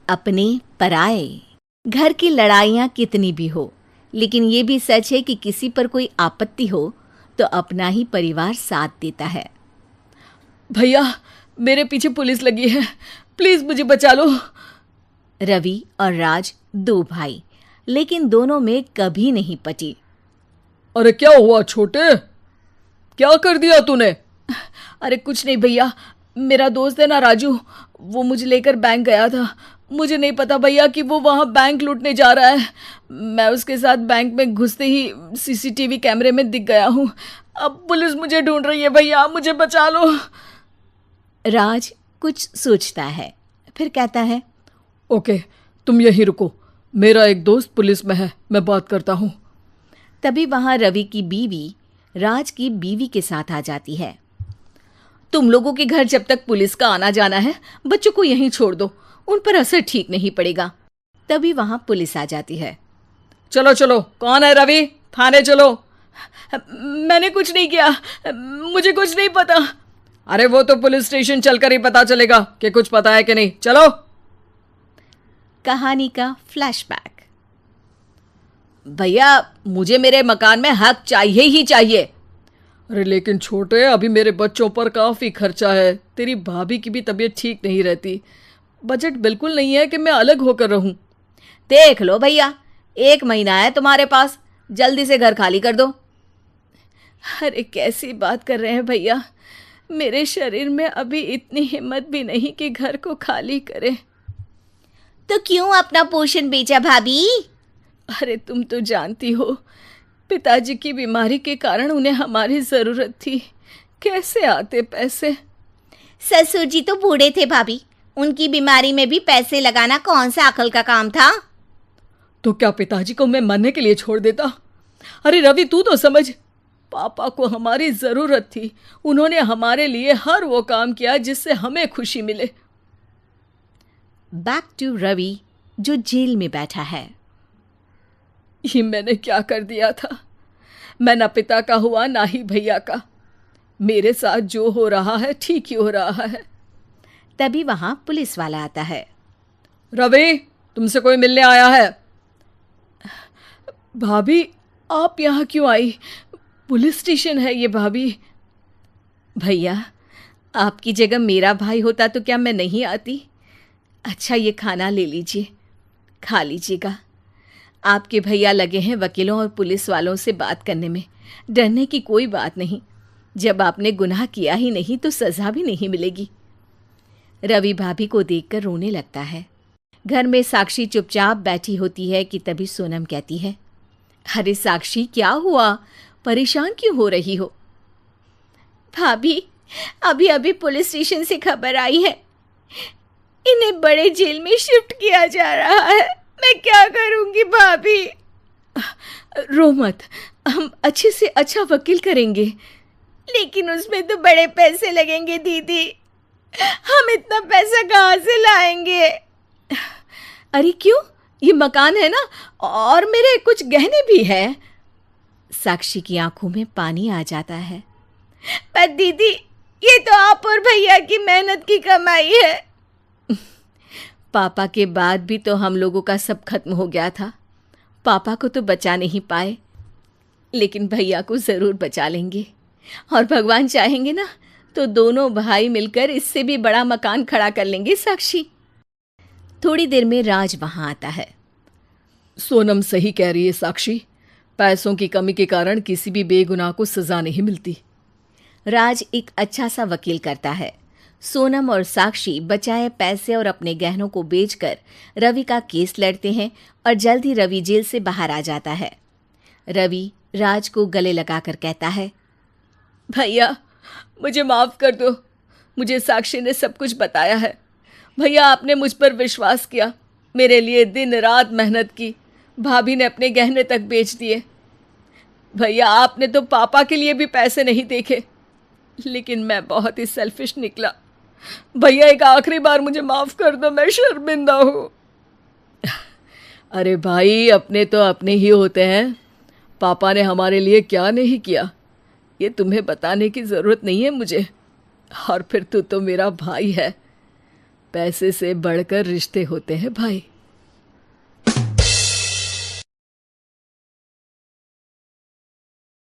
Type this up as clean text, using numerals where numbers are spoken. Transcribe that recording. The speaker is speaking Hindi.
अपने पराए। घर की लड़ाइयाँ कितनी भी हो, लेकिन ये भी सच है कि किसी पर कोई आपत्ति हो तो अपना ही परिवार साथ देता है। भैया, मेरे पीछे पुलिस लगी है, प्लीज मुझे बचा लो। रवि और राज दो भाई, लेकिन दोनों में कभी नहीं पटी। अरे क्या हुआ छोटे, क्या कर दिया तूने? अरे कुछ नहीं भैया, मेरा दोस्त है ना राजू, वो मुझे लेकर बैंक गया था। मुझे नहीं पता भैया कि वो वहाँ बैंक लूटने जा रहा है। मैं उसके साथ बैंक में घुसते ही सीसीटीवी कैमरे में दिख गया हूँ। अब पुलिस मुझे ढूंढ रही है भैया, मुझे बचा लो। राज कुछ सोचता है, फिर कहता है, ओके, तुम यहीं रुको, मेरा एक दोस्त पुलिस में है, मैं बात करता हूँ। तभी वहां रवि की बीवी राज की बीवी के साथ आ जाती है। तुम लोगों के घर जब तक पुलिस का आना जाना है, बच्चों को यहीं छोड़ दो, उन पर असर ठीक नहीं पड़ेगा। तभी वहां पुलिस आ जाती है। चलो चलो, कौन है रवि, थाने चलो। मैंने कुछ नहीं किया, मुझे कुछ नहीं पता। अरे वो तो पुलिस स्टेशन चलकर ही पता चलेगा कि कुछ पता है कि नहीं, चलो। कहानी का फ्लैशबैक। भैया, मुझे मेरे मकान में हक चाहिए ही चाहिए। अरे लेकिन छोटे, अभी मेरे बच्चों पर काफ़ी खर्चा है, तेरी भाभी की भी तबीयत ठीक नहीं रहती, बजट बिल्कुल नहीं है कि मैं अलग होकर रहूं। देख लो भैया, 1 महीना है तुम्हारे पास, जल्दी से घर खाली कर दो। अरे कैसी बात कर रहे हैं भैया, मेरे शरीर में अभी इतनी हिम्मत भी नहीं कि घर को खाली करे। तो क्यों अपना पोषण बेचा भाभी? अरे तुम तो जानती हो, पिताजी की बीमारी के कारण उन्हें हमारी ज़रूरत थी, कैसे आते पैसे। ससुर जी तो बूढ़े थे भाभी, उनकी बीमारी में भी पैसे लगाना कौन सा अकल का काम था। तो क्या पिताजी को मैं मरने के लिए छोड़ देता? अरे रवि, तू तो समझ, पापा को हमारी ज़रूरत थी, उन्होंने हमारे लिए हर वो काम किया जिससे हमें खुशी मिले। बैक टू रवि, जो जेल में बैठा है। ये मैंने क्या कर दिया था? मैं ना पिता का हुआ ना ही भैया का। मेरे साथ जो हो रहा है ठीक ही हो रहा है। तभी वहां पुलिस वाला आता है। रवि, तुमसे कोई मिलने आया है। भाभी, आप यहाँ क्यों आई? पुलिस स्टेशन है ये भाभी। भैया, आपकी जगह मेरा भाई होता तो क्या मैं नहीं आती? अच्छा, ये खाना ले लीजिए, खा लीजिएगा। आपके भैया लगे हैं वकीलों और पुलिस वालों से बात करने में, डरने की कोई बात नहीं। जब आपने गुनाह किया ही नहीं तो सज़ा भी नहीं मिलेगी। रवि भाभी को देखकर रोने लगता है। घर में साक्षी चुपचाप बैठी होती है कि तभी सोनम कहती है, अरे साक्षी, क्या हुआ, परेशान क्यों हो रही हो? भाभी, अभी अभी पुलिस स्टेशन से खबर आई है, इन्हें बड़े जेल में शिफ्ट किया जा रहा है। मैं क्या करूंगी भाभी? रो मत, हम अच्छे से अच्छा वकील करेंगे। लेकिन उसमें तो बड़े पैसे लगेंगे दीदी, हम इतना पैसा कहाँ से लाएंगे? अरे क्यों, ये मकान है ना, और मेरे कुछ गहने भी हैं। साक्षी की आंखों में पानी आ जाता है। पर दीदी, ये तो आप और भैया की मेहनत की कमाई है। पापा के बाद भी तो हम लोगों का सब खत्म हो गया था। पापा को तो बचा नहीं पाए, लेकिन भैया को ज़रूर बचा लेंगे, और भगवान चाहेंगे ना तो दोनों भाई मिलकर इससे भी बड़ा मकान खड़ा कर लेंगे। साक्षी। थोड़ी देर में राज वहां आता है। सोनम सही कह रही है साक्षी, पैसों की कमी के कारण किसी भी बेगुनाह को सज़ा नहीं मिलती। राज एक अच्छा सा वकील करता है। सोनम और साक्षी बचाए पैसे और अपने गहनों को बेचकर रवि का केस लड़ते हैं और जल्द ही रवि जेल से बाहर आ जाता है। रवि राज को गले लगाकर कहता है, भैया मुझे माफ़ कर दो, मुझे साक्षी ने सब कुछ बताया है। भैया, आपने मुझ पर विश्वास किया, मेरे लिए दिन रात मेहनत की, भाभी ने अपने गहने तक बेच दिए। भैया, आपने तो पापा के लिए भी पैसे नहीं देखे, लेकिन मैं बहुत ही सेल्फिश निकला। भैया, एक आखिरी बार मुझे माफ़ कर दो, मैं शर्मिंदा हूँ। अरे भाई, अपने तो अपने ही होते हैं, पापा ने हमारे लिए क्या नहीं किया, ये तुम्हें बताने की ज़रूरत नहीं है मुझे। और फिर तू तो मेरा भाई है। पैसे से बढ़कर रिश्ते होते हैं भाई।